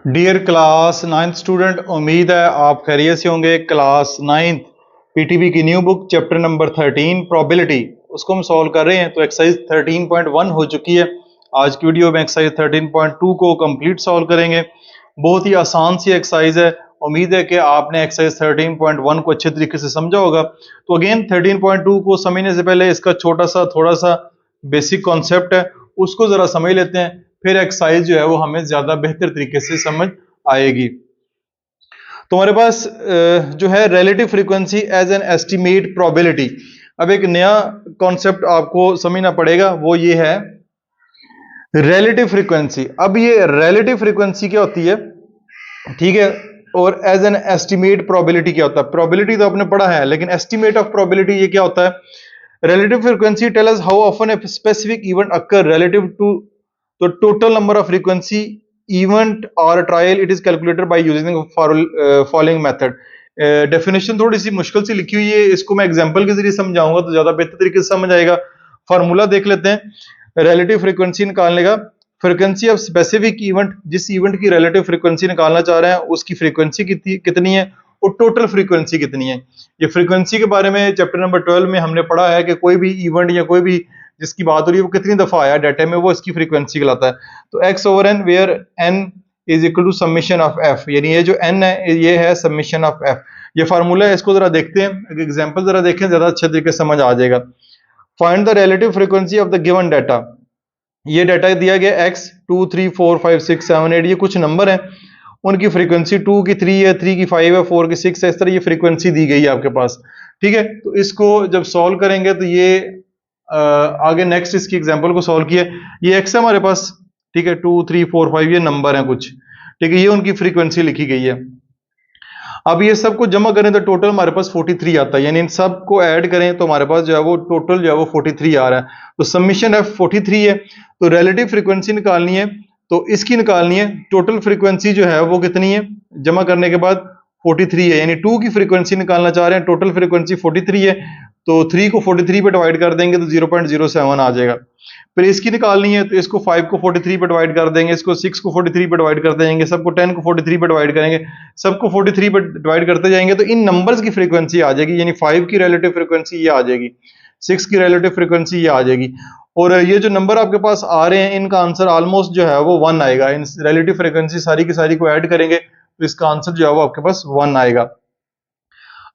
Dear class ninth student, उम्मीद है आप खैरियत से होंगे। क्लास नाइन्थ पीटीबी की new book chapter number 13 probability उसको हम सॉल्व कर रहे हैं। तो एक्सरसाइज 13.1 हो चुकी है। आज की वीडियो में एक्सरसाइज 13.2 को कंप्लीट सॉल्व करेंगे। बहुत ही आसान सी एक्सरसाइज है। उम्मीद है कि आपने एक्सरसाइज 13.1 को अच्छे तरीके से समझा होगा। तो अगेन 13.2 को समझने से पहले इसका छोटा सा थोड़ा सा बेसिक कॉन्सेप्ट है, उसको जरा समझ लेते हैं, फिर एक्सरसाइज जो है वो हमें ज्यादा बेहतर तरीके से समझ आएगी। तो हमारे पास जो है relative frequency as an estimate probability. अब एक नया कॉन्सेप्ट आपको समझना पड़ेगा, वो ये है रिलेटिव फ्रीक्वेंसी। अब ये रिलेटिव फ्रीक्वेंसी क्या होती है, ठीक है, और एज एन एस्टिमेट प्रोबेबिलिटी क्या होता है। प्रोबेबिलिटी तो आपने पढ़ा है, लेकिन एस्टिमेट ऑफ प्रोबेबिलिटी ये क्या होता है। Relative frequency tell us how often a specific event occur relative to the total number of frequency event or trial it is calculated by using the following method। Definition थोड़ी सी मुश्किल सी लिखी हुई है, इसको मैं एग्जांपल के जरिए समझाऊंगा तो ज्यादा बेहतर तरीके से समझ आएगा। फार्मूला देख लेते हैं रिलेटिव फ्रीक्वेंसी निकालने का। फ्रीक्वेंसी ऑफ स्पेसिफिक इवेंट, जिस इवेंट की रिलेटिव फ्रीक्वेंसी निकालना चाह रहे हैं उसकी फ्रीक्वेंसी कितनी है और टोटल फ्रीक्वेंसी कितनी है। ये फ्रीक्वेंसी के बारे में चैप्टर नंबर 12 में हमने पढ़ा है कि कोई भी इवेंट या कोई भी जिसकी बात हो रही है वो कितनी दफा आया डाटा में, वो इसकी फ्रीक्वेंसी कहलाता है। तो x over n where n is equal to summation of f, यानी ये जो एन है ये है समीशन ऑफ एफ। ये फार्मूला है, इसको जरा देखते हैं, एग्जांपल जरा देखें, ज्यादा अच्छे तरीके से समझ आ जाएगा। Find the relative frequency of the given data. ये डाटा दिया गया x 2 3 4 5 6 7 8, ये कुछ नंबर हैं, उनकी फ्रीक्वेंसी 2 की 3 है, 3 की 5 है, 4 की 6 है, इस तरह ये फ्रीक्वेंसी दी गई है आपके पास। ठीक है, तो इसको जब सॉल्व करेंगे तो ये आगे नेक्स्ट इसकी एग्जांपल को सॉल्व किया। ये एक्स है हमारे पास, ठीक है, 2 3 4 5 ये नंबर है कुछ, ठीक है, ये उनकी फ्रीक्वेंसी लिखी गई है। अब ये सबको जमा करें तो टोटल हमारे पास 43 आता है, यानी इन सब को ऐड करें तो हमारे पास जो है वो टोटल जो है वो 43 आ रहा है। तो समीशन एफ 43 है। तो रिलेटिव फ्रीक्वेंसी निकालनी है तो इसकी निकालनी है, टोटल फ्रीक्वेंसी जो है वो कितनी है जमा करने के बाद 43 है, यानी 2 की फ्रीक्वेंसी निकालना चाह रहे हैं, टोटल फ्रीक्वेंसी 43 है, तो 3 को 43 पे डिवाइड कर देंगे तो 0.07 आ जाएगा। फिर इसकी निकालनी है तो इसको 5 को 43 पे डिवाइड कर देंगे, इसको 6 को 43 पे डिवाइड कर देंगे, सबको 10 को 43 पे डिवाइड करेंगे, सबको 43 पे डिवाइड करते जाएंगे तो इन नंबर्स की फ्रीक्वेंसी आ जाएगी, यानी 5 की रिलेटिव फ्रीक्वेंसी ये आ जाएगी, 6 की रिलेटिव फ्रीक्वेंसी ये आ जाएगी, और ये जो नंबर आपके पास आ रहे हैं इनका आंसर ऑलमोस्ट जो है वो 1 आएगा। इन रिलेटिव फ्रीक्वेंसी सारी की सारी को ऐड करेंगे तो इसका आंसर जो है वो आपके पास 1 आएगा।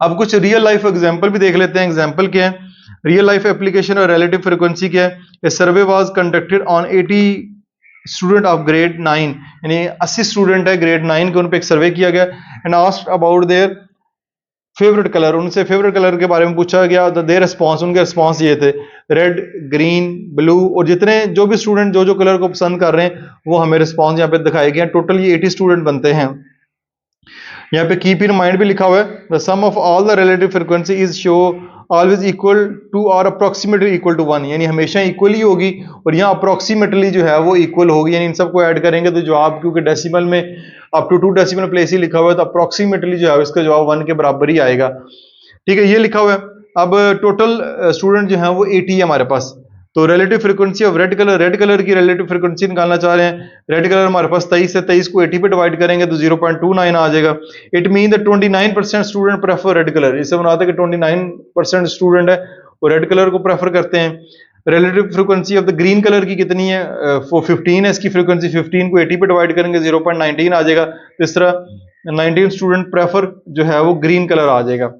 अब कुछ रियल लाइफ एग्जांपल भी देख लेते हैं। एग्जांपल क्या है, रियल लाइफ एप्लीकेशन और रिलेटिव फ्रीक्वेंसी क्या है। A survey was conducted on 80 student of grade 9, यानी 80 स्टूडेंट है ग्रेड 9 के, उन पे एक सर्वे किया गया and asked about their favourite colour, उनसे फेवरेट कलर के बारे में पूछा गया। देयर रिस्पांस, उनके रिस्पांस ये थे रेड, ग्रीन, ब्लू, और जितने जो भी स्टूडेंट जो जो कलर को पसंद कर रहे हैं वो हमें रिस्पांस यहाँ पे दिखाए गए। टोटल ये 80 स्टूडेंट बनते हैं। यहाँ पे कीप इन माइंड भी लिखा हुआ है, the sum of all the relative frequency is show always equal to और अप्रोक्सीमेटली इक्वल टू 1, यानी हमेशा इक्वल ही होगी, और यहाँ अप्रोक्सीमेटली जो है वो इक्वल होगी, यानी इन सबको ऐड करेंगे तो जवाब, क्योंकि डेसिमल में अप टू 2 डेसिमल प्लेस ही लिखा हुआ है, तो अप्रोक्सीमेटली जो है इसका जवाब 1 के बराबर ही आएगा। ठीक है, ये लिखा हुआ है। अब टोटल स्टूडेंट जो है वो 80 है हमारे पास। तो relative frequency of red colour की रिलेटिव फ्रीक्वेंसी निकालना चाह रहे हैं। रेड कलर हमारे पास 23 है, 23 को 80 पे डिवाइड करेंगे तो 0.29 आ जाएगा। It mean that 29% student prefer red colour, इससे बनाते हैं कि 29% स्टूडेंट है वो रेड कलर को प्रेफर करते हैं। Relative frequency of the green colour की कितनी है, वो 15 है, इसकी फ्रीक्वेंसी 15 को 80 पे डिवाइड करेंगे 0.19 आ जाएगा। तो इस तरह 19 स्टूडेंट प्रेफर जो है वो ग्रीन कलर आ जाएगा।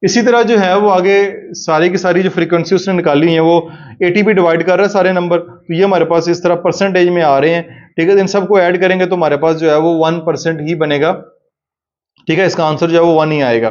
इसी तरह जो है वो आगे सारी की सारी जो फ्रीक्वेंसी उसने निकाली है वो 80 पे डिवाइड कर रहा है सारे नंबर, तो ये हमारे पास इस तरह परसेंटेज में आ रहे हैं। ठीक है, इन सबको ऐड करेंगे तो हमारे पास जो है वो 1% ही बनेगा। ठीक है, इसका आंसर जो है वो 1 ही आएगा।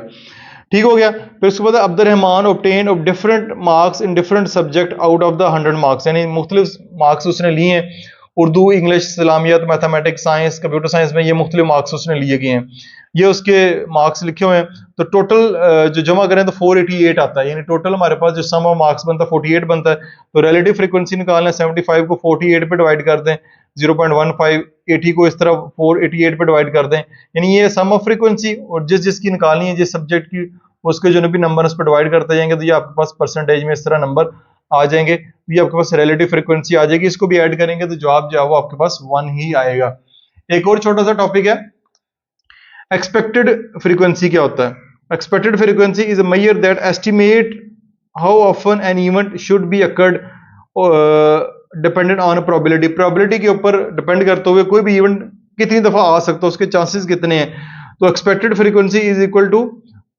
ठीक हो गया। फिर उसके बाद Abdul Rahman obtain of different marks in different subject out of the 100 marks, यानी मुख्तलिफ मार्क्स उसने लिए हैं। उर्दू, इंग्लिश, इस्लामियत, मैथमेटिक्स, साइंस, कंप्यूटर साइंस में ये मुख्तलिफ मार्क्स उसने लिए गए हैं, ये उसके मार्क्स लिखे हुए हैं। तो टोटल जो जमा करें तो 488 आता है, यानी टोटल हमारे पास जो सम ऑफ मार्क्स बनता है 48 बनता है। तो रिलेटिव फ्रीक्वेंसी निकालना है, 75 को 48 पे डिवाइड कर दें, 0.15, 80 को इस तरह 488 पे डिवाइड कर दें, यानी ये सम ऑफ फ्रीक्वेंसी, और जिसकी निकालनी है जिस सब्जेक्ट की उसके जो भी नंबर उस पर डिवाइड करते जाएंगे तो ये आपके पास परसेंटेज में इस तरह नंबर आ जाएंगे। ये आपके पास रिलेटिव फ्रीक्वेंसी आ जाएगी, इसको भी ऐड करेंगे तो जवाब जो है वो आपके पास 1 ही आएगा। एक और छोटा सा टॉपिक है, एक्सपेक्टेड फ्रीक्वेंसी क्या होता है? Expected frequency is a measure that estimate how often an event should be occurred dependent on probability. Probability के ऊपर डिपेंड करते हुए कोई भी इवेंट कितनी दफा आ सकता है, उसके चांसेस कितने हैं। तो expected frequency is equal to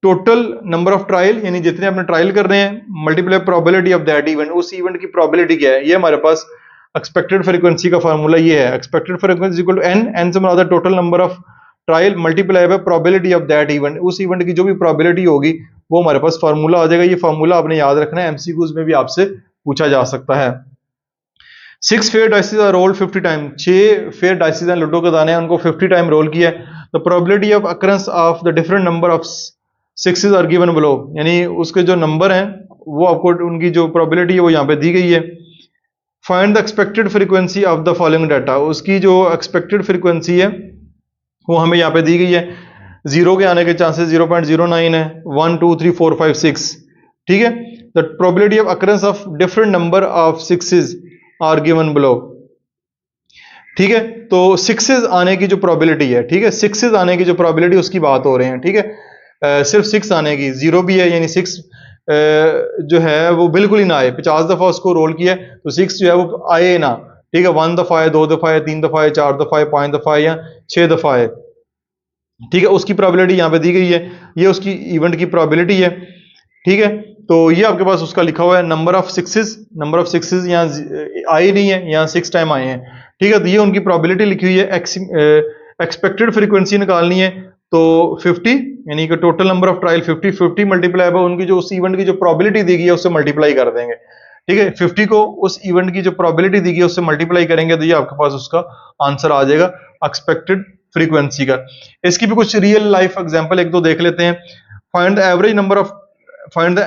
total number of trial, यानी जितने आपने ट्रायल कर रहे हैं, multiply probability of that event, उस इवेंट की प्रोबेबिलिटी क्या है, ये हमारे पास एक्सपेक्टेड फ्रीक्वेंसी का फार्मूला ये है। Expected frequency equal to N से मुराद total number of trial multiply by probability of that event, उस इवेंट की जो भी प्रोबेबिलिटी होगी वो हमारे पास फार्मूला आ जाएगा। ये फार्मूला आपने याद रखना है, एमसीक्यूज में भी आपसे पूछा जा सकता है। 6 fair dices are rolled 50 time, 6 fair dices हैं, लूडो के दाने हैं, उनको 50 टाइम रोल किया है। The probability of occurrence of the different number of sixes are given below, यानी उसके जो नंबर हैं वो आपको उनकी जो प्रोबेबिलिटी है वो यहाँ पे दी गई है। Find the expected frequency of the following data, उसकी जो एक्सपेक्टेड फ्रीक्वेंसी है वो हमें यहाँ पे दी गई है। 0 के आने के चांसेस 0.09 है, 1 2 3 4 5 6, ठीक है। The probability of occurrence of different number of sixes are given below, ठीक है। तो सिक्सेस आने की जो प्रोबेबिलिटी है, ठीक है, सिक्सेस आने की जो प्रोबेबिलिटी उसकी बात हो रहे हैं, ठीक है। सिर्फ 6 आने की, 0 भी है, यानी 6 जो है वो बिल्कुल ही ना आए। 50 दफा उसको रोल किया तो 6 जो है वो आए ना, ठीक है। 1 दफा है, 2 दफा है, 3 दफा है, 4 दफा है, 5 दफा है या 6 दफा है, ठीक है। उसकी प्रोबेबिलिटी यहाँ पे दी गई है, ये उसकी इवेंट की प्रोबेबिलिटी है, ठीक है। तो ये आपके पास उसका लिखा हुआ है नंबर ऑफ सिक्सेस यहाँ आए नहीं है, यहाँ 6 टाइम आए हैं, ठीक है। तो ये उनकी प्रोबेबिलिटी लिखी हुई है। एक्सपेक्टेड फ्रीक्वेंसी निकालनी है तो 50, यानी कि total number of trial 50 multiply by उनकी जो उस इवेंट की जो प्रोबेबिलिटी दी गई है उससे मल्टीप्लाई कर देंगे, ठीक है। 50 को उस इवेंट की जो प्रोबेबिलिटी दी गई है उससे मल्टीप्लाई करेंगे तो ये आपके पास उसका आंसर आ जाएगा एक्सपेक्टेड फ्रीक्वेंसी का। इसकी भी कुछ रियल लाइफ एग्जांपल एक दो देख लेते हैं। Find the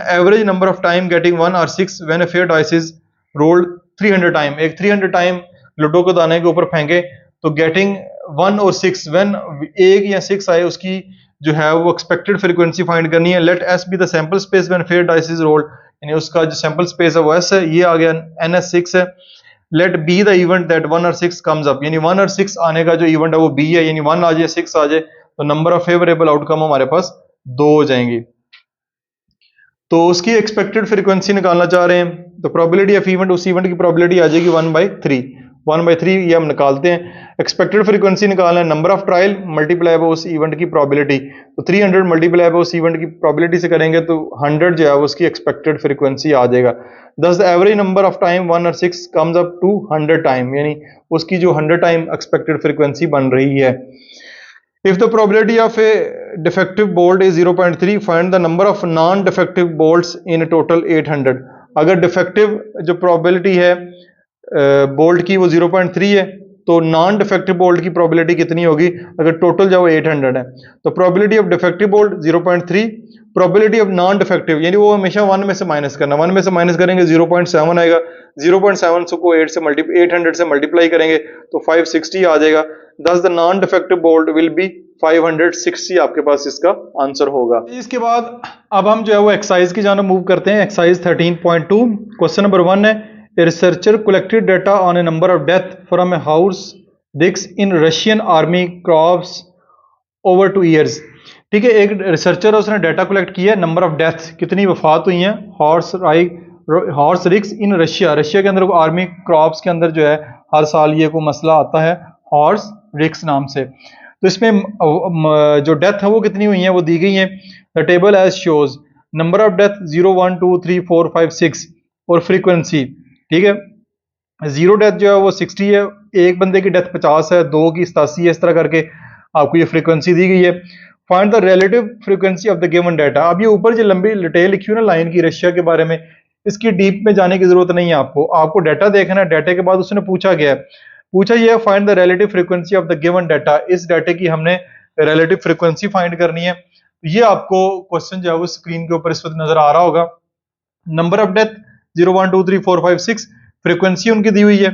average number of time getting 1 और 6 when a fair dice is rolled 300 time. एक 300 टाइम लूडो को दाने के ऊपर फेंके तो गेटिंग 1 और 6 व्हेन 1 या 6 आए उसकी जो है वो एक्सपेक्टेड फ्रीक्वेंसी फाइंड करनी है। Let S be the sample space when fair dice is rolled, यानी उसका जो सैंपल स्पेस है वो एस है, ये आ गया NS6 है। Let be the event that 1 और 6 कम्स अप, यानी 1 और 6 आने का जो इवेंट है वो बी है, यानी 1 आ जाए 6 आ जाए तो नंबर ऑफ फेवरेबल आउटकम हमारे पास 2 हो जाएंगी। तो उसकी एक्सपेक्टेड फ्रीक्वेंसी निकालना चाह रहे हैं तो प्रोबेबिलिटी ऑफ इवेंट, उस इवेंट की प्रोबेबिलिटी आ जाएगी 1/3 ये हम निकालते हैं। एक्सपेक्टेड फ्रीक्वेंसी निकालना है number of trial multiply bye उस इवेंट की प्रोबेबिलिटी, तो 300 मल्टीप्लाई बाय उस इवेंट की प्रोबेबिलिटी से करेंगे तो 100 जो है उसकी एक्सपेक्टेड फ्रीक्वेंसी आ जाएगा। दस the average number of time 1 और 6 कम्स अप टू 100 टाइम, यानी उसकी जो 100 टाइम एक्सपेक्टेड फ्रीक्वेंसी बन रही है। If the probability of a defective bolt is 0.3, find the number of non-defective bolts in a total 800। अगर डिफेक्टिव जो प्रोबेबिलिटी है बोल्ट की वो 0.3 है तो नॉन डिफेक्टिव बोल्ट की प्रोबेबिलिटी कितनी होगी अगर टोटल जो 800 है। तो probability of defective bolt 0.3, probability of non defective यानी वो हमेशा 1 में से माइनस करना, 1 में से माइनस करेंगे 0.7 आएगा, 0.7 को 800 से मल्टीप्लाई करेंगे तो 560 आ जाएगा। दस the non defective bolt will be 560 आपके पास इसका आंसर होगा। इसके बाद अब हम जो है वो एक्सरसाइज की जाना मूव करते हैं। एक्सरसाइज 13.2 क्वेश्चन नंबर 1 है A researcher collected data on a number of deaths from a horse dicks in Russian army crops over 2 years। ठीक है, एक रिसर्चर है उसने डाटा कलेक्ट किया नंबर ऑफ डेथ्स, कितनी वफात हुई हैं हॉर्स रिक्स इन रशिया, रशिया के अंदर आर्मी क्रॉप्स के अंदर जो है हर साल ये को मसला आता है हॉर्स रिक्स नाम से। तो इसमें जो डेथ है वो कितनी हुई है वो दी गई है। The table as shows number of death 0 1 2 3 4 5 6 और फ्रीक्वेंसी, ठीक है। 0 डेथ जो है वो 60 है, एक बंदे की डेथ 50 है, 2 की 87 है, इस तरह करके आपको ये फ्रीक्वेंसी दी गई है। Find the relative frequency of the given data. अब ये ऊपर जो लंबी डिटेल लिखी हुई ना लाइन की रशिया के बारे में, इसकी डीप में जाने की जरूरत नहीं है आपको डाटा देखना है। डाटा के बाद उसने पूछा गया है, पूछा ये find the relative frequency of the given data, इस डाटे की हमने रिलेटिव फ्रीक्वेंसी फाइंड करनी है। ये आपको क्वेश्चन जो है वो स्क्रीन के ऊपर इस वक्त नजर आ रहा होगा। नंबर ऑफ डेथ 0 1 2 3 4 5 6, फ्रीक्वेंसी उनकी दी हुई है,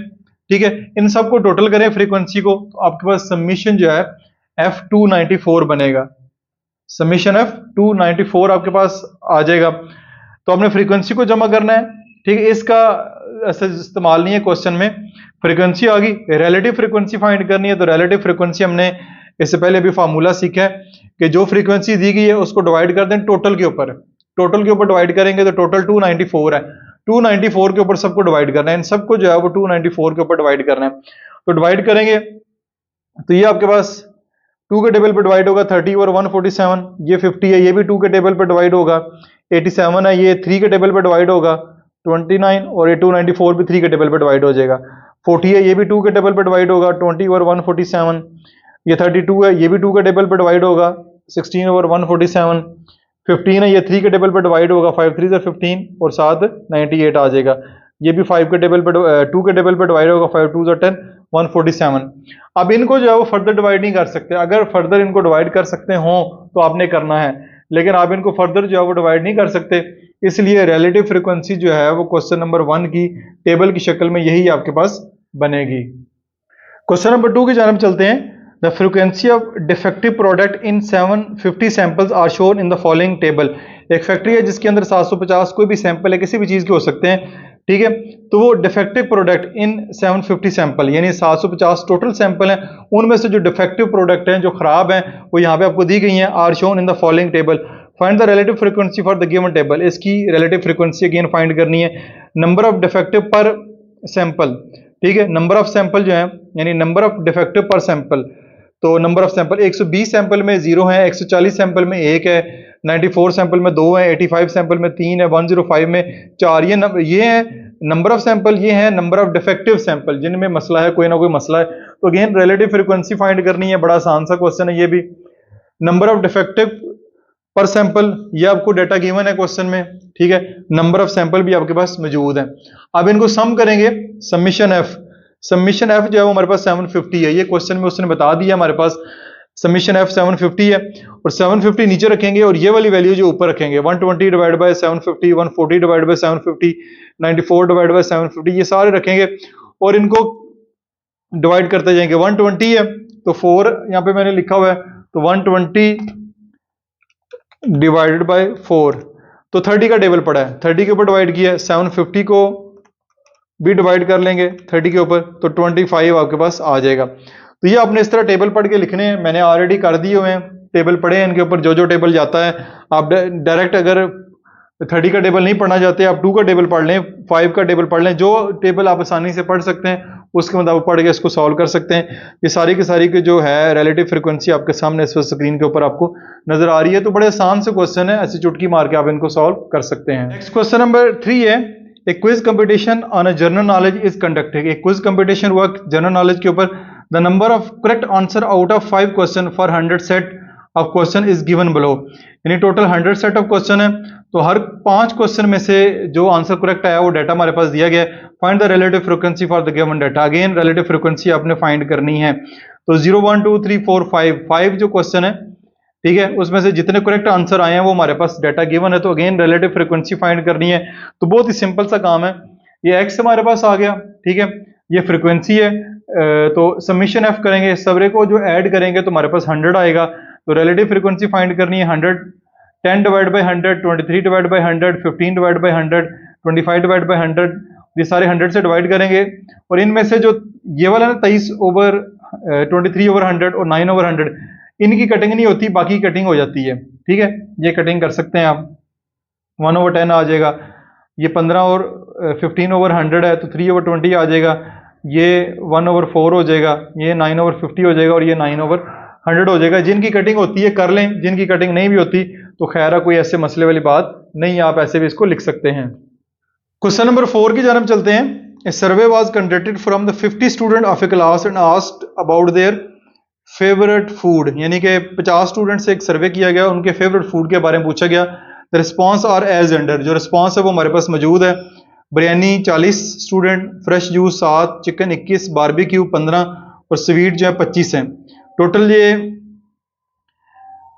ठीक है। इन सबको टोटल करें फ्रीक्वेंसी को तो आपके पास समीशन जो है F294 बनेगा, समीशन F294 आपके पास आ जाएगा। तो आपने फ्रीक्वेंसी को जमा करना है, ठीक है। इसका ऐसा इस्तेमाल नहीं है क्वेश्चन में। फ्रीक्वेंसी आ गई, रिलेटिव फ्रीक्वेंसी फाइंड करनी है, तो रिलेटिव फ्रीक्वेंसी हमने इससे पहले भी फार्मूला सीखा है कि जो फ्रीक्वेंसी दी गई है उसको डिवाइड कर दें टोटल के ऊपर। टोटल के ऊपर डिवाइड करेंगे तो टोटल 294 है, 294 के ऊपर सबको डिवाइड करना है, इन सबको जो है वो 294 के ऊपर डिवाइड करना है। तो डिवाइड करेंगे तो ये आपके पास 2 के टेबल पे डिवाइड होगा 30 और 147, ये 50 है, ये भी 2 के टेबल पे डिवाइड होगा, 87 है, ये 3 के टेबल पे डिवाइड होगा 29, और ये 294 भी 3 के टेबल पे डिवाइड हो जाएगा। 40 है, ये भी 2 के टेबल पे डिवाइड होगा 20 और 147, ये 32 है, ये भी 2 के टेबल पे डिवाइड होगा 16 और 147, 15 है, ये 3 के टेबल पे डिवाइड होगा 5 3 15 और साथ 98 आ जाएगा। ये भी 5 के टेबल पे 2 के टेबल पे डिवाइड होगा 5 2 10 147। अब इनको जो है वो फर्दर डिवाइड नहीं कर सकते, अगर फर्दर इनको डिवाइड कर सकते हो तो आपने करना है, लेकिन आप इनको फर्दर जो है वो डिवाइड नहीं कर सकते, इसलिए रिलेटिव फ्रीक्वेंसी जो है वो क्वेश्चन नंबर 1 की टेबल की शक्ल में यही आपके पास बनेगी। क्वेश्चन नंबर 2 की जानब चलते हैं। The frequency of defective product in 750 samples are shown in the following table. एक फैक्ट्री है जिसके अंदर 750 कोई भी सैंपल है, किसी भी चीज़ के हो सकते हैं, ठीक है, तो वो डिफेक्टिव प्रोडक्ट इन 750 सैंपल यानी 750 टोटल सैंपल हैं, उनमें से जो डिफेक्टिव प्रोडक्ट हैं, जो खराब हैं, वो यहाँ पे आपको दी गई हैं, are shown in the following table. Find the relative frequency for the given table. इसकी रिलेटिव फ्रीक्वेंसी अगेन फाइंड करनी है। Number of defective per sample, ठीक है, नंबर ऑफ सैंपल जो है यानी number of defective per sample, तो number of sample 120 sample में 0 है, 140 सैंपल में 1 है, 94 सैंपल में 2 है, 85 सैंपल में 3 है, 105 में 4। ये है नंबर ऑफ सैंपल, ये है नंबर ऑफ डिफेक्टिव सैंपल जिनमें मसला है, कोई ना कोई मसला है। तो अगेन रिलेटिव फ्रीक्वेंसी फाइंड करनी है, बड़ा आसान सा क्वेश्चन है ये भी। Number of defective per sample, ये आपको डाटा गिवन है क्वेश्चन में, ठीक है, नंबर ऑफ सैंपल भी आपके पास मौजूद है। अब इनको सम करेंगे, समीशन एफ, समीशन एफ जो है वो हमारे पास 750 है, ये क्वेश्चन में उसने बता दिया हमारे पास समीशन एफ 750 है, और 750 नीचे रखेंगे और ये वाली वैल्यू जो ऊपर रखेंगे 120 divide by 750, 140 divide by 750, 94 divide by 750, ये सारे रखेंगे और इनको डिवाइड करते जाएंगे। 120 है तो 4 यहाँ पे मैंने लिखा हुआ है, तो 120 डिवाइडेड बाय 4, तो 30 का टेबल पड़ा है, 30 के ऊपर डिवाइड किया है, 750 को भी डिवाइड कर लेंगे 30 के ऊपर, तो 25 आपके पास आ जाएगा। तो ये आपने इस तरह टेबल पढ़ के लिखने हैं, मैंने ऑलरेडी कर दिए हुए हैं, टेबल पढ़े हैं, इनके ऊपर जो जो टेबल जाता है आप डायरेक्ट, अगर 30 का टेबल नहीं पढ़ना चाहते आप 2 का टेबल पढ़ लें, 5 का टेबल पढ़ लें, जो टेबल आप आसानी से पढ़ सकते हैं उसके मुताबिक पढ़ के इसको सॉल्व कर सकते हैं। ये सारी की सारी की जो है रिलेटिव फ्रीक्वेंसी आपके सामने इस वक्त स्क्रीन के ऊपर आपको नजर आ रही है। तो बड़े आसान से क्वेश्चन है, ऐसी चुटकी मार के आप इनको सॉल्व कर सकते हैं। नेक्स्ट क्वेश्चन नंबर 3 है, a quiz competition on a general knowledge is conducted. एक क्विज कंपटीशन हुआ जनरल नॉलेज के ऊपर। The number of correct answer out of 5 question for 100 set of question is given below. यानी total 100 set of question है, तो हर 5 question में से जो आंसर करेक्ट आया वो डाटा हमारे पास दिया गया है। Find the relative frequency for the given data. Again relative frequency आपने फाइंड करनी है। तो 0 1 2 3 4 5 जो क्वेश्चन है, ठीक है, उसमें से जितने करेक्ट आंसर आए हैं वो हमारे पास डाटा गिवन है, तो अगेन रिलेटिव फ्रीक्वेंसी फाइंड करनी है। तो बहुत ही सिंपल सा काम है, ये एक्स हमारे पास आ गया, ठीक है, ये फ्रीक्वेंसी है, तो समीशन एफ करेंगे, इस सबरे को जो ऐड करेंगे तो हमारे पास 100 आएगा। तो रिलेटिव फ्रीक्वेंसी फाइंड करनी है 100, 10 divide by 100, 23 divide by 100, 15 divide by 100, 25 divide by 100, ये सारे 100 से डिवाइड करेंगे, और इनमें से जो ये वाला ना 23 ओवर 23 ओवर 100 और 9 ओवर 100, इनकी कटिंग नहीं होती, बाकी कटिंग हो जाती है, ठीक है, ये कटिंग कर सकते हैं आप। 1 ओवर 10 आ जाएगा, ये 15 और 15 ओवर 100 है तो 3 ओवर 20 आ जाएगा, ये 1 ओवर 4 हो जाएगा, ये 9 ओवर 50 हो जाएगा, और ये 9 ओवर 100 हो जाएगा। जिनकी कटिंग होती है कर लें, जिनकी कटिंग नहीं भी होती तो खैर है, कोई ऐसे मसले वाली बात नहीं, आप ऐसे भी इसको लिख सकते हैं। क्वेश्चन नंबर 4 की जानब चलते हैं। A survey was conducted from the 50 student of a class and asked about their favourite food. यानी कि 50 स्टूडेंट से एक सर्वे किया गया, उनके फेवरेट फूड के बारे में पूछा गया। The response are as under. जो रिस्पॉन्स है वो हमारे पास मौजूद है। Biryani 40 student, fresh juice 7, chicken 21, barbecue 15 और स्वीट जो है 25 है। टोटल ये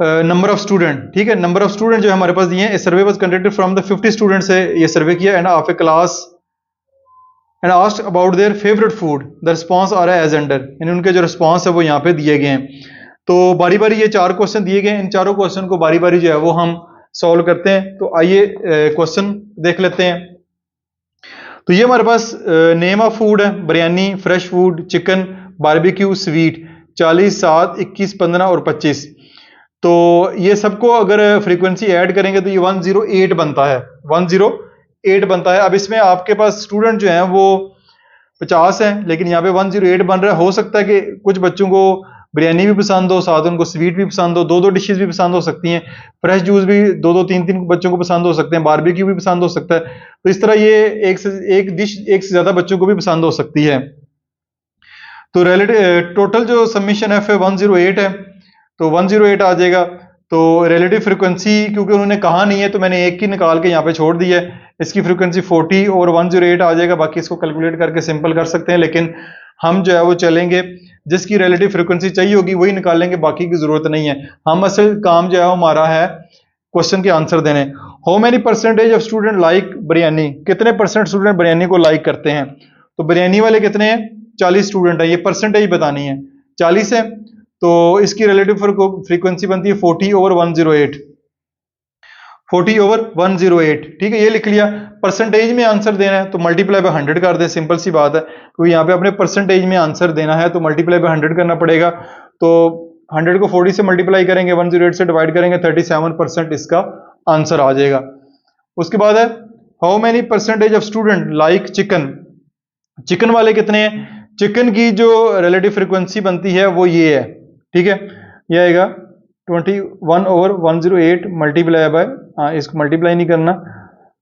नंबर ऑफ स्टूडेंट, ठीक है, नंबर ऑफ स्टूडेंट जो है हमारे पास दिए हैं। Survey was conducted from the 50 student से ये सर्वे किया and of a class and asked about their favourite food. The response आ रहा है एज अंडर, यानी उनके जो रिस्पॉन्स है वो यहाँ पे दिए गए हैं। तो बारी बारी ये 4 क्वेश्चन दिए गए हैं, इन चारों क्वेश्चन को बारी बारी जो है वो हम सॉल्व करते हैं। तो आइए क्वेश्चन देख लेते हैं। तो ये हमारे पास नेम ऑफ फूड है, biryani, fresh food, chicken, barbecue, sweet, 40, 7, 21, 15 और 25। तो ये सबको अगर फ्रीक्वेंसी ऐड करेंगे तो ये 108 बनता है, 108 बनता है। अब इसमें आपके पास स्टूडेंट जो हैं वो 50 हैं, लेकिन यहाँ पे 108 बन रहा है। हो सकता है कि कुछ बच्चों को बिरयानी भी पसंद हो, साथ उनको स्वीट भी पसंद हो, दो दो डिशेस भी पसंद हो सकती हैं, फ्रेश जूस भी दो दो तीन तीन बच्चों को पसंद हो सकते हैं, बारबेक्यू भी पसंद हो सकता है। तो इस तरह ये एक डिश एक से ज्यादा बच्चों को भी पसंद हो सकती है। तो रिलेटिव टोटल जो सबमिशन है फिर 108 है, तो 108 आ जाएगा। तो रिलेटिव फ्रिक्वेंसी क्योंकि उन्होंने कहा नहीं है तो मैंने एक ही निकाल के यहाँ पे छोड़ दी है। इसकी फ्रिक्वेंसी 40 और 108 आ जाएगा। बाकी इसको कैलकुलेट करके सिंपल कर सकते हैं, लेकिन हम जो है वो चलेंगे जिसकी रिलेटिव फ्रिक्वेंसी चाहिए होगी वही निकालेंगे, बाकी की जरूरत नहीं है। हम असल काम जो है हमारा है क्वेश्चन के आंसर देने। How many percentage of student like biryani, कितने परसेंट स्टूडेंट बिरयानी को लाइक करते हैं। तो बिरयानी वाले कितने हैं, 40 स्टूडेंट है, ये परसेंटेज बतानी है, 40 है। तो इसकी रिलेटिव फ्रीक्वेंसी बनती है 40 ओवर 108, 40 ओवर 108। ठीक है, ये लिख लिया। परसेंटेज में आंसर देना है तो मल्टीप्लाई बाय 100 कर दे, सिंपल सी बात है। क्योंकि यहाँ पे अपने परसेंटेज में आंसर देना है तो मल्टीप्लाई बाय 100 करना पड़ेगा। तो 100 को 40 से मल्टीप्लाई करेंगे, 108 से डिवाइड करेंगे, 37% इसका आंसर आ जाएगा। उसके बाद है how many percentage of student like chicken, chicken वाले कितने हैं। चिकन की जो रिलेटिव फ्रीक्वेंसी बनती है वो ये है, ठीक है, ये आएगा 21 ओवर 108 मल्टीप्लाई बाय, इसको मल्टीप्लाई नहीं करना,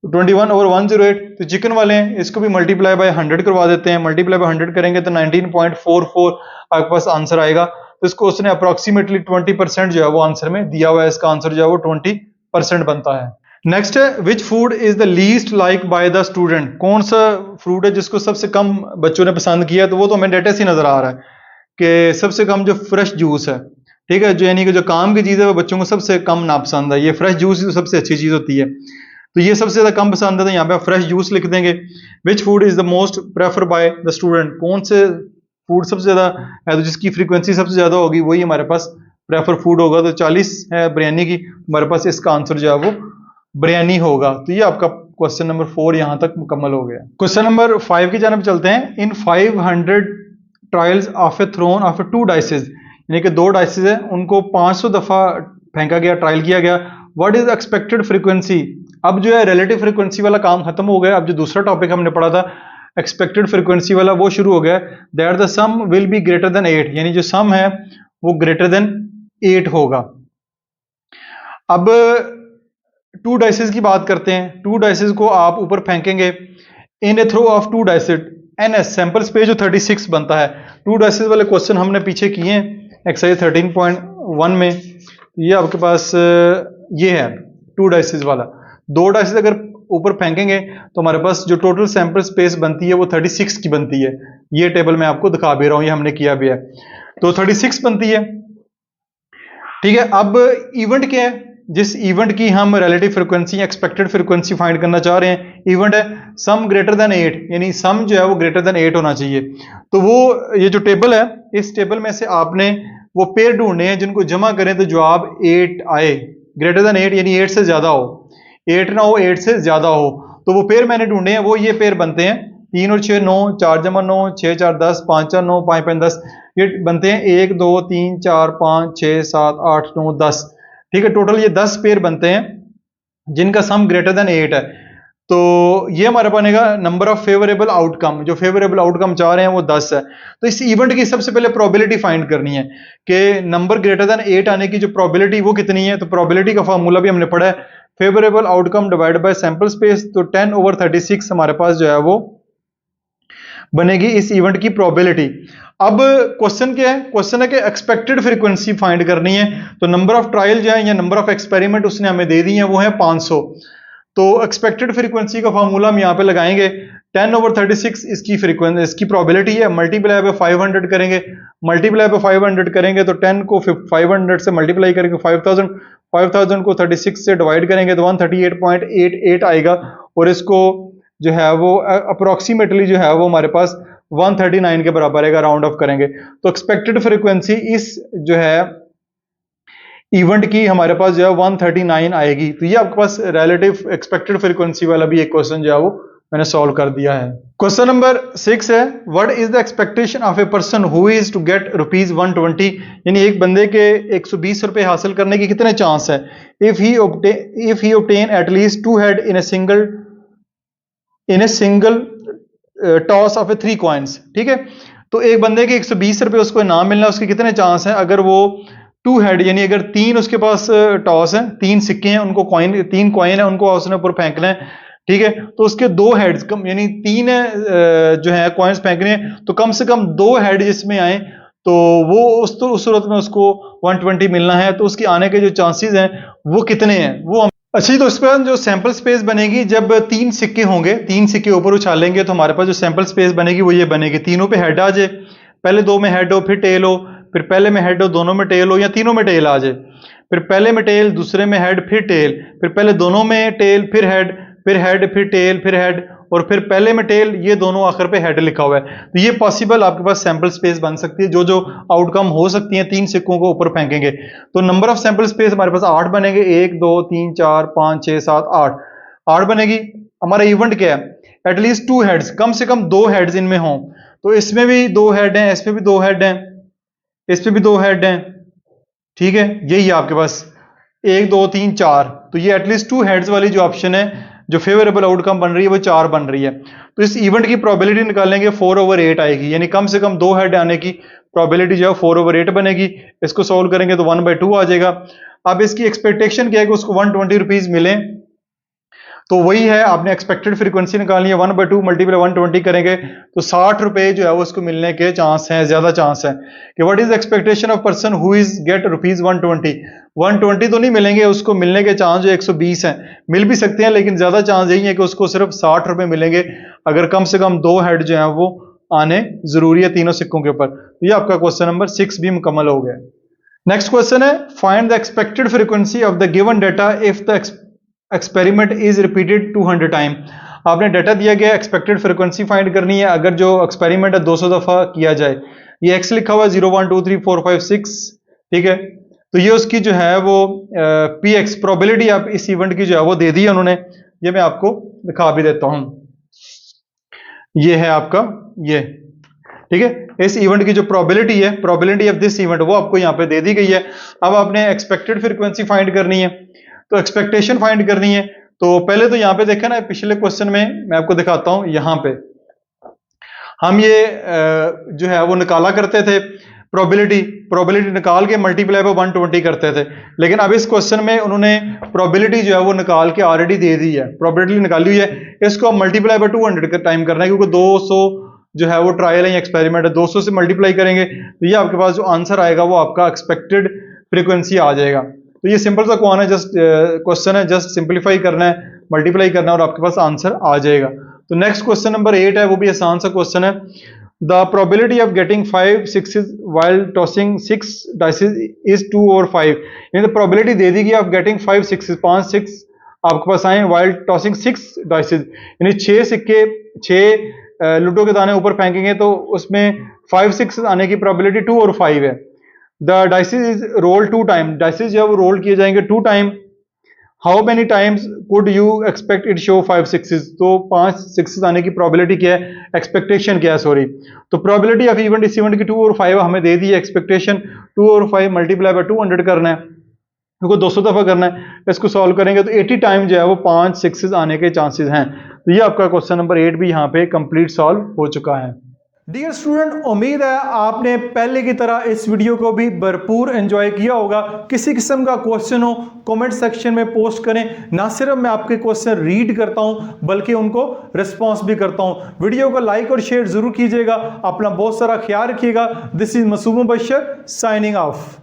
21 ओवर 108। तो चिकन वाले हैं, इसको भी मल्टीप्लाई बाय 100 करवा देते हैं। मल्टीप्लाई बाय 100 करेंगे तो 19.44 आपके पास आंसर आएगा। तो इसको उसने अप्रोक्सीमेटली 20% जो है वो आंसर में दिया हुआ है। इसका आंसर जो है वो 20% बनता है। नेक्स्ट है which food is the least like by the student, कौन सा फ्रूट है जिसको सबसे कम बच्चों ने पसंद किया। तो वो तो हमें डेटा से नजर आ रहा है कि सबसे कम जो फ्रेश जूस है, ठीक है, जो यानी कि जो काम की चीज़ है वो बच्चों को सबसे कम नापसंद है। ये फ्रेश जूस ही तो सबसे अच्छी चीज़ होती है, तो ये सबसे ज़्यादा कम पसंद है, तो यहाँ पे आप फ्रेश जूस लिख देंगे। Which food is the most prefer by the student, कौन से फूड सबसे ज़्यादा है तो जिसकी फ्रीक्वेंसी सबसे ज़्यादा होगी वही हमारे पास प्रेफर फूड होगा। तो 40 है बिरयानी की, हमारे पास इसका आंसर जो है वो बिरयानी होगा। तो ये आपका क्वेश्चन नंबर 4 यहां तक मुकम्मल हो गया। क्वेश्चन नंबर 5 की जानब चलते हैं। In 500 trials of a thrown of 2 dices, यानी कि 2 डाइसेस है, उनको 500 दफा फेंका गया, ट्रायल किया गया। व्हाट इज एक्सपेक्टेड फ्रीक्वेंसी, अब जो है रिलेटिव फ्रीक्वेंसी वाला काम खत्म हो गया। अब जो दूसरा टॉपिक हमने पढ़ा था एक्सपेक्टेड फ्रीक्वेंसी वाला वो शुरू हो गया। That the sum will be greater than 8, यानी जो सम है वो ग्रेटर देन 8 होगा। अब 2 डाइसेस की बात करते हैं। 2 डाइसेस को आप ऊपर फेंकेंगे in a throw of 2 dices एनएस, सैंपल स्पेस जो 36 बनता है। 2 डाइसेस वाले क्वेश्चन हमने पीछे किए हैं एक्सरसाइज 13.1 में। ये आपके पास ये है 2 डाइसेस वाला। 2 डाइसेस अगर ऊपर फेंकेंगे तो हमारे पास जो टोटल सैंपल स्पेस बनती है वो 36 की बनती है। ये टेबल मैं आपको दिखा भी रहा हूं, ये हमने किया भी है। तो 36 बनती है, ठीक है। अब इवेंट क्या है, जिस इवेंट की हम relative frequency expected frequency find करना चाह रहे हैं, इवेंट है सम ग्रेटर देन 8, यानी सम जो है वो ग्रेटर देन 8 होना चाहिए। तो वो ये जो टेबल है, इस टेबल में से आपने वो पेयर ढूंढने हैं जिनको जमा करें तो जवाब 8 आए, ग्रेटर देन 8 यानी 8 से ज्यादा हो, 8 ना हो 8 से ज्यादा हो। तो वो पेयर मैंने ढूंढे हैं, वो ये पेयर बनते हैं 3 और 6 9, 4 जमा 9, 6 4 10, 5 4 9, 5 5 10, ये बनते हैं 1 2 3 4 5 6 7 8 9 10, ठीक है। टोटल ये 10 पेयर बनते हैं जिनका सम ग्रेटर देन 8 है। तो ये हमारा बनेगा नंबर ऑफ फेवरेबल आउटकम, जो फेवरेबल आउटकम चाह रहे हैं वो 10 है। तो इस इवेंट की सबसे पहले प्रोबेबिलिटी फाइंड करनी है कि नंबर ग्रेटर देन 8 आने की जो प्रोबेबिलिटी वो कितनी है। तो प्रोबेबिलिटी का फार्मूला भी हमने पढ़ा है, favourable outcome divide by sample space. तो 10 ओवर 36 हमारे पास जो है वो बनेगी इस इवेंट की प्रोबेबिलिटी। अब क्वेश्चन क्या है, क्वेश्चन है कि एक्सपेक्टेड फ्रीक्वेंसी फाइंड करनी है। तो नंबर ऑफ ट्रायल जो है या नंबर ऑफ एक्सपेरिमेंट उसने हमें दे दी है वो है 500। तो एक्सपेक्टेड फ्रीक्वेंसी का फार्मूला हम यहाँ पे लगाएंगे 10 ओवर 36 इसकी फ्रीक्वेंसी, इसकी प्रोबेबिलिटी है, मल्टीप्लाई बाय 500 करेंगे। मल्टीप्लाई बाय 500 करेंगे तो 10 को 500 से मल्टीप्लाई करेंगे 5000 को 36 से डिवाइड करेंगे तो 138.88 आएगा। और इसको जो है वो अप्रोक्सीमेटली जो है वो हमारे पास 139 के बराबर आएगा, राउंड ऑफ करेंगे। तो एक्सपेक्टेड फ्रीक्वेंसी इस जो है इवेंट की हमारे पास जो है 139 आएगी। तो ये आपके पास रिलेटिव एक्सपेक्टेड फ्रीक्वेंसी वाला भी एक क्वेश्चन जो है वो मैंने सॉल्व कर दिया है। क्वेश्चन नंबर 6 है, what is the expectation of a person who is to get ₹120, यानी एक बंदे के 120 रुपए हासिल करने के कितने चांस है। If he obtain at least 2 head in a single toss of A 3 coins, ठीक है। तो एक बंदे के 120 रुपए उसको इनाम मिलना, उसके कितने चांस हैं अगर वो 2 हेड, यानी अगर 3 उसके पास टॉस है, 3 सिक्के हैं, उनको कॉइन 3 कॉइन है, उनको उसने ऊपर फेंकना है, ठीक है। तो उसके 2 हेड्स कम, यानी 3 जो है कॉइन्स फेंकने हैं, तो कम से कम 2 हेड जिसमें आए तो वो उस सूरत में उसको 120 मिलना है। तो उसके आने के जो चांसेस हैं वो कितने हैं वो अच्छी। तो इस पर जो सैंपल स्पेस बनेगी, जब 3 सिक्के होंगे, 3 सिक्के ऊपर उछालेंगे तो हमारे पास जो सैंपल स्पेस बनेगी वो ये बनेगी, तीनों पे हेड आ जाए, पहले 2 में हेड हो, फिर टेल हो, फिर पहले में हेड हो, दोनों में टेल हो, या तीनों में टेल आ जाए, फिर पहले में टेल, दूसरे में हेड, फिर टेल, फिर पहले दोनों में टेल, फिर हेड, फिर टेल, फिर हेड, और फिर पहले में टेल, ये दोनों आखिर पे हेड लिखा हुआ है। तो ये पॉसिबल आपके पास सैंपल स्पेस बन सकती है, जो जो आउटकम हो सकती है 3 सिक्कों को ऊपर फेंकेंगे। तो नंबर ऑफ सैंपल स्पेस हमारे पास 8 बनेंगे, 1 2 3 4 5 6 7 8 बनेगी। हमारा इवेंट क्या है, एटलीस्ट 2 हेड्स, कम से कम 2 हेड्स इनमें हों। तो इसमें भी 2 हेड हैं, इसमें भी 2 हेड हैं, इस पे भी 2 हेड हैं, ठीक है। यही है आपके पास 1 2 3 4। तो ये एटलीस्ट 2 हेड्स वाली जो ऑप्शन है, जो फेवरेबल आउटकम बन रही है, वो 4 बन रही है। तो इस इवेंट की प्रोबेबिलिटी निकालेंगे, 4/8 आएगी, यानी कम से कम 2 हेड आने की प्रोबेबिलिटी जो है 4/8 बनेगी। इसको सोल्व करेंगे तो 1/2 आ जाएगा। अब इसकी एक्सपेक्टेशन क्या है कि उसको 120 रुपीज मिले, तो वही है, आपने एक्सपेक्टेड फ्रीक्वेंसी निकालनी है, 1/2 मल्टीप्लाई 120 करेंगे तो 60 रुपए जो है वो उसको मिलने के चांस हैं, ज्यादा चांस है। कि what is expectation of person who is get ₹120, 120 तो नहीं मिलेंगे, उसको मिलने के चांस जो 120 हैं, मिल भी सकते हैं, लेकिन ज्यादा चांस यही है कि उसको सिर्फ 60 रुपए मिलेंगे, अगर कम से कम 2 हेड जो है वो आने जरूरी है तीनों सिक्कों के ऊपर। तो ये आपका क्वेश्चन नंबर 6 भी मुकम्मल हो गया। नेक्स्ट क्वेश्चन है, find the expected frequency of the given data if the experiment is repeated 200 time. आपने डाटा दिया गया, एक्सपेक्टेड फ्रीक्वेंसी फाइंड करनी है अगर जो एक्सपेरिमेंट है 200 दफा किया जाए। ये एक्स लिखा हुआ है 0 1 2 3 4 5 6, ठीक है। तो ये उसकी जो है वो पी एक्स प्रोबेबिलिटी आप इस इवेंट की जो है वो दे दी है उन्होंने। ये मैं आपको दिखा भी देता हूं, ये है आपका ये, ठीक है। इस इवेंट की जो प्रोबेबिलिटी है, प्रोबेबिलिटी ऑफ दिस इवेंट, वो आपको यहाँ पे दे दी गई है। अब आपने एक्सपेक्टेड फ्रीक्वेंसी फाइंड करनी है, तो एक्सपेक्टेशन फाइंड करनी है। तो पहले तो यहां पे देखा ना, पिछले क्वेश्चन में मैं आपको दिखाता हूं, यहां पे हम ये जो है वो निकाला करते थे, प्रोबेबिलिटी निकाल के मल्टीप्लाई बाय 120 करते थे। लेकिन अब इस क्वेश्चन में उन्होंने प्रोबेबिलिटी जो है वो निकाल के ऑलरेडी दे दी है, प्रोबेबिलिटी निकाली हुई है, इसको मल्टीप्लाई बाय 200 का टाइम करना है, क्योंकि 200 जो है वो ट्रायल है, एक्सपेरिमेंट है, 200 से मल्टीप्लाई करेंगे तो ये आपके पास जो आंसर आएगा वो आपका एक्सपेक्टेड फ्रीक्वेंसी आ जाएगा। तो ये सिंपल सा क्वेश्चन है, जस्ट सिंपलीफाई करना है, मल्टीप्लाई करना है और आपके पास आंसर आ जाएगा। तो नेक्स्ट क्वेश्चन नंबर 8 है, वो भी आसान सा क्वेश्चन है। The probability of getting 5 6 while tossing 6 dices is 2/5, यानी प्रोबेबिलिटी दे दी गई ऑफ गेटिंग 5 6 आपके पास आए while tossing 6 dices, यानी 6 सिक्के 6 लूडो के दाने ऊपर फेंकेंगे तो उसमें 5 6 आने की प्रोबेबिलिटी 2/5 है। The dices is roll 2 time, dices जो है वो रोल किए जाएंगे 2 time. How many times could you expect it show 5 6, तो 5 6 आने की प्रोबेबिलिटी क्या है, एक्सपेक्टेशन क्या है, सॉरी। तो प्रोबेबिलिटी ऑफ इवेंट, इस इवेंट की 2/5 हमें दे दी है, एक्सपेक्टेशन 2/5 मल्टीप्लाई बाय 200 करना है, क्योंकि 200 दफा करना है। इसको सॉल्व करेंगे तो 80 टाइम जो है वो 5 6 आने के चांसेस हैं। तो ये आपका क्वेश्चन नंबर 8 भी यहाँ पे कंप्लीट सॉल्व हो चुका है। डियर स्टूडेंट, उम्मीद है आपने पहले की तरह इस वीडियो को भी भरपूर एंजॉय किया होगा। किसी किस्म का क्वेश्चन हो कमेंट सेक्शन में पोस्ट करें, ना सिर्फ मैं आपके क्वेश्चन रीड करता हूं बल्कि उनको रिस्पॉन्स भी करता हूं। वीडियो को लाइक और शेयर जरूर कीजिएगा। अपना बहुत सारा ख्याल रखिएगा। This is Masoom Bashar signing of.